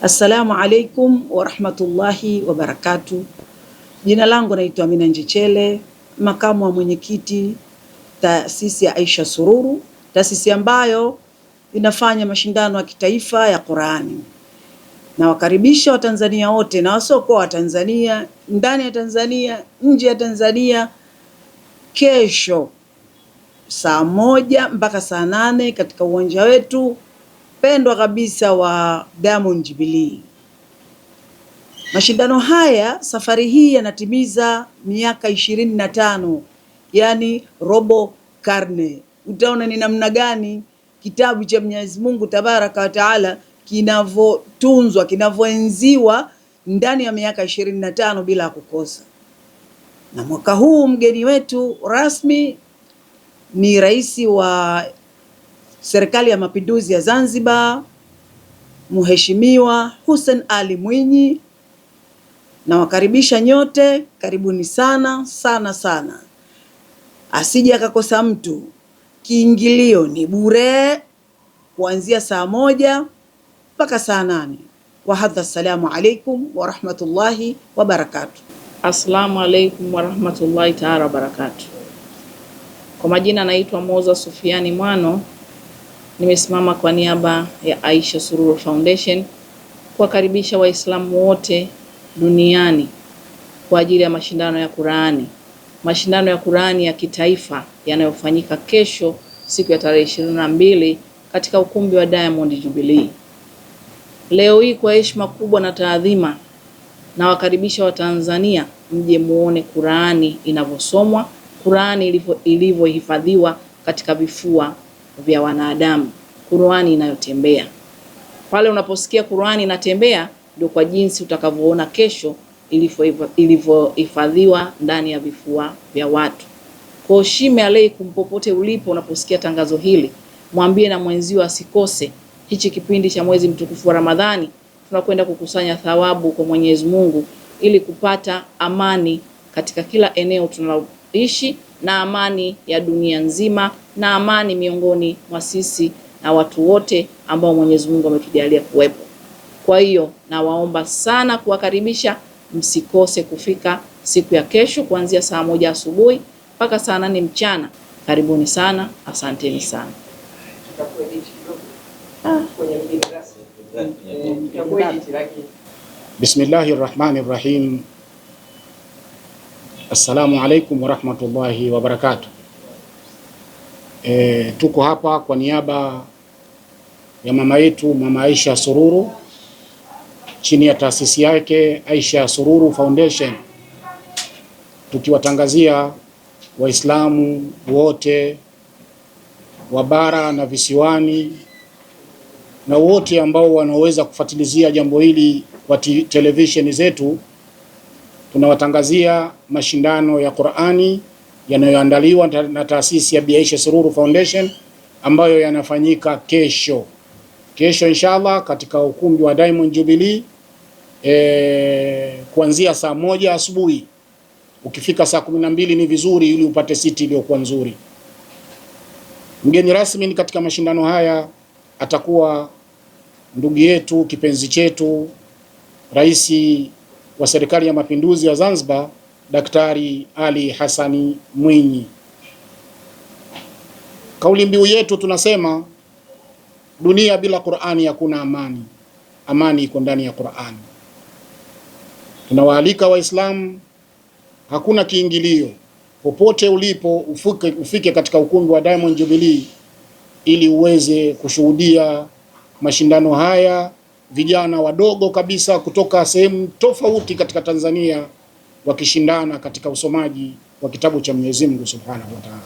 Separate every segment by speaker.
Speaker 1: Assalamu alaikum wa rahmatullahi wa barakatuh. Jina langu naitwa Amina Njichele, makamu wa mwenyekiti taasisi ya Aisha Sururu, taasisi ambayo inafanya mashindano ya kitaifa ya Qur'ani. Nawakaribisha Watanzania wote na wasiokuwa Watanzania, ndani ya Tanzania, nje ya Tanzania, kesho saa 1 mpaka saa 8 katika uwanja wetu pendwa kabisa wa Diamond Jubilee. Mashindano haya safari hii yanatimiza miaka 25, yani robo karne. Utaona ni namna gani kitabu cha Mwenyezi Mungu Tabaraka wa Taala kinavyotunzwa, kinavyoenziwa ndani ya miaka 25 bila kukosa. Na mwaka huu mgeni wetu rasmi ni Rais wa Serikali ya Mapinduzi ya Zanzibar, Mheshimiwa Hussein Ali Mwinyi. Na wakaribisha nyote, karibuni sana sana sana. Asije akakosa mtu. Kiingilio ni bure kuanzia saa 1 mpaka saa 8. Wa hadha, assalamu alaikum wa rahmatullahi wa barakatuh.
Speaker 2: Assalamu alaikum wa rahmatullahi ta'ala wa barakatuh. Kwa majina naitwa Moza Sufiani Mwano. Nimesimama kwa niaba ya Aisha Sururu Foundation kuwakaribisha Waislamu wote duniani kwa ajili ya mashindano ya Qur'ani. Mashindano ya Qur'ani ya kitaifa yanayofanyika kesho siku ya tarehe 22 katika ukumbi wa Diamond Jubilee. Leo hii kwa heshima kubwa na taadhima na wakaribisha Watanzania mje muone Qur'ani inavyosomwa, Qur'ani ilivyohifadhiwa katika vifua vya wanadamu, Qur'ani inayotembea. Pale unaposikia Qur'ani inatembea ndio kwa jinsi utakavyoona kesho ilivyohifadhiwa ndani ya vifua vya watu. Kwa shime aleikum, popote ulipo unaposikia tangazo hili, mwambie na mwenzio asikose. Hichi kipindi cha mwezi mtukufu wa Ramadhani tunakwenda kukusanya thawabu kwa Mwenyezi Mungu ili kupata amani katika kila eneo tunaloishi, na amani ya dunia nzima, na amani miongoni mwa sisi na watu wote ambao Mwenyezi Mungu ametujalia kuwepo. Kwa hiyo nawaomba sana kuwakaribisha, msikose kufika siku ya kesho kuanzia saa 1 asubuhi mpaka saa 8 mchana. Karibuni sana, asanteni sana.
Speaker 3: Bismillahir Rahmanir Rahim. Assalamu alaikum wa rahmatullahi wa barakatuh. Tuko hapa kwa niaba ya mama yetu Mama Aisha Sururu chini ya taasisi yake Aisha Sururu Foundation, tukiwatangazia Waislamu wote wa bara na visiwani na wote ambao wanaweza kufuatilizia jambo hili kwa televisheni zetu. Tunawatangazia mashindano ya Qur'ani yanayoandaliwa na taasisi ya Aisha Sururu Foundation ambayo yanafanyika kesho inshallah katika ukumbi wa Diamond Jubilee kuanzia saa 1 asubuhi. Ukifika saa 12 ni vizuri ili upate siti iliyokuwa nzuri. Mgeni rasmi katika mashindano haya atakuwa ndugu yetu kipenzi chetu Rais wa Serikali ya Mapinduzi ya Zanzibar, Daktari Ali Hassani Mwinyi. Kauli mbiu yetu tunasema dunia bila Qur'ani hakuna amani. Amani iko ndani ya Qur'ani. Tunawaalika Waislamu, hakuna kiingilio. Popote ulipo ufike katika ukumbi wa Diamond Jubilee ili uweze kushuhudia mashindano haya. Vijana wadogo kabisa kutoka sehemu tofauti katika Tanzania wakishindana katika usomaji wa kitabu cha Mwenyezi Mungu Subhanahu wa Ta'ala.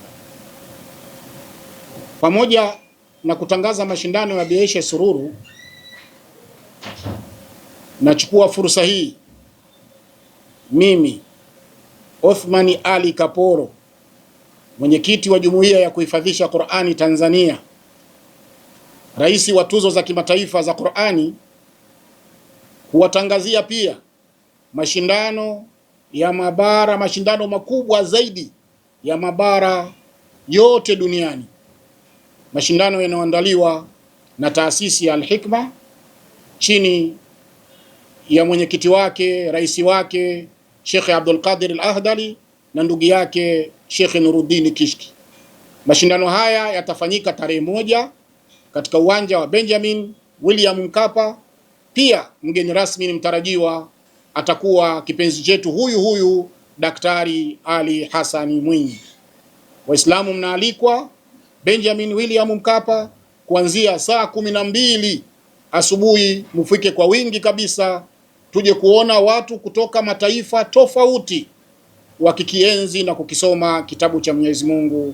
Speaker 3: Pamoja na kutangaza mashindano ya Aisha Sururu, nachukua fursa hii mimi Othmani Ali Kaporo, mwenyekiti wa Jumuiya ya Kuhifadhisha Qur'ani Tanzania, rais wa tuzo za kimataifa za Qur'ani, kuwatangazia pia mashindano ya mabara, mashindano makubwa zaidi ya mabara yote duniani, mashindano yanayoandaliwa na taasisi ya Al-Hikma chini ya mwenyekiti wake, rais wake Sheikh Abdul Qadir Al-Ahdali na ndugu yake Sheikh Nuruddin Kishki. Mashindano haya yatafanyika tarehe 1 katika uwanja wa Benjamin William Mkapa. Pia mgeni rasmi ni mtarajiwa atakuwa kipenzi chetu huyu Daktari Ali Hassan Mwinyi. Waislamu mnaalikwa Benjamin William Mkapa kuanzia saa 12 asubuhi, mufike kwa wingi kabisa, tuje kuona watu kutoka mataifa tofauti wakikienzi na kukisoma kitabu cha Mwenyezi Mungu